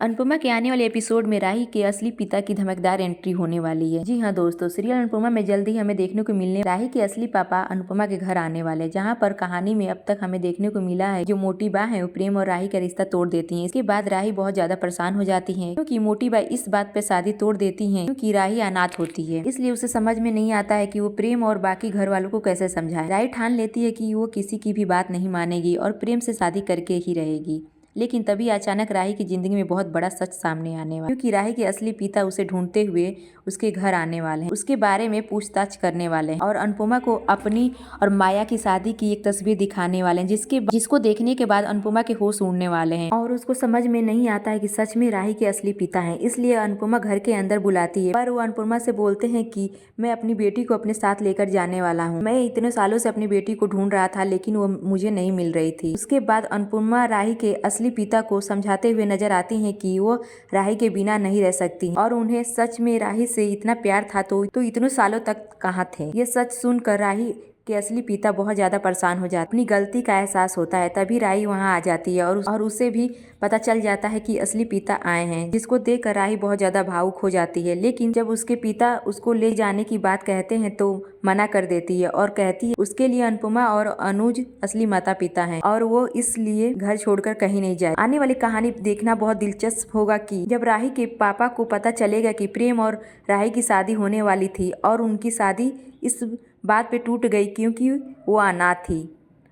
अनुपमा के आने वाले एपिसोड में राही के असली पिता की धमकदार एंट्री होने वाली है। जी हाँ दोस्तों, सीरियल अनुपमा में जल्दी हमें देखने को मिलने राही के असली पापा अनुपमा के घर आने वाले हैं, जहाँ पर कहानी में अब तक हमें देखने को मिला है जो मोटी बा है वो प्रेम और राही का रिश्ता तोड़ देती है। इसके बाद राही बहुत ज्यादा परेशान हो जाती है क्योंकि मोटी बा इस बात पे शादी तोड़ देती है क्योंकि राही अनाथ होती है, इसलिए उसे समझ में नहीं आता है कि वो प्रेम और बाकी घर वालों को कैसे समझाए। राही ठान लेती है कि वो किसी की भी बात नहीं मानेगी और प्रेम से शादी करके ही रहेगी। लेकिन तभी अचानक राही की जिंदगी में बहुत बड़ा सच सामने आने वाला क्योंकि राही के असली पिता उसे ढूंढते हुए उसके घर आने वाले हैं, उसके बारे में पूछताछ करने वाले हैं और अनुपमा को अपनी और माया की शादी की एक तस्वीर दिखाने वाले हैं जिसको देखने के बाद अनुपमा के होश उड़ने वाले हैं और उसको समझ में नहीं आता है कि सच में राही के असली पिता हैं। इसलिए अनुपमा घर के अंदर बुलाती है, पर वो अनुपमा से बोलते हैं कि मैं अपनी बेटी को अपने साथ लेकर जाने वाला हूँ। मैं इतने सालों से अपनी बेटी को ढूंढ रहा था लेकिन वो मुझे नहीं मिल रही थी। उसके बाद अनुपमा राही के असली पिता को समझाते हुए नजर आती हैं कि वो राही के बिना नहीं रह सकती और उन्हें सच में राही से इतना प्यार था तो इतने सालों तक कहाँ थे। ये सच सुनकर राही के असली पिता बहुत ज्यादा परेशान हो जाते, अपनी गलती का एहसास होता है। तभी राही वहां आ जाती है और उसे भी पता चल जाता है कि असली पिता आए हैं, जिसको देखकर राही बहुत ज्यादा भावुक हो जाती है। लेकिन जब उसके पिता उसको ले जाने की बात कहते हैं तो मना कर देती है और कहती है उसके लिए अनुपमा और अनुज असली माता पिता हैं और वो इसलिए घर छोड़कर कहीं नहीं जाए। आने वाली कहानी देखना बहुत दिलचस्प होगा कि जब राही के पापा को पता चलेगा कि प्रेम और राही की शादी होने वाली थी और उनकी शादी इस बात पे टूट गई क्योंकि वो अनाथ थी।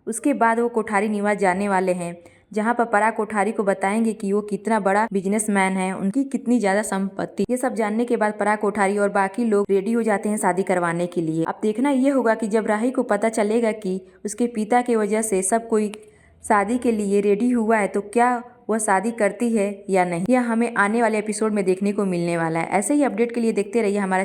उसके बाद वो कोठारी निवास जाने वाले हैं, जहाँ पर पराग कोठारी को बताएंगे कि वो कितना बड़ा बिजनेसमैन है, उनकी कितनी ज्यादा संपत्ति। ये सब जानने के बाद पराग कोठारी और बाकी लोग रेडी हो जाते हैं शादी करवाने के लिए। अब देखना ये होगा कि जब राही को पता चलेगा कि उसके पिता की वजह से सब कोई शादी के लिए रेडी हुआ है तो क्या वह शादी करती है या नहीं, यह हमें आने वाले एपिसोड में देखने को मिलने वाला है। ऐसे ही अपडेट के लिए देखते रहिए हमारा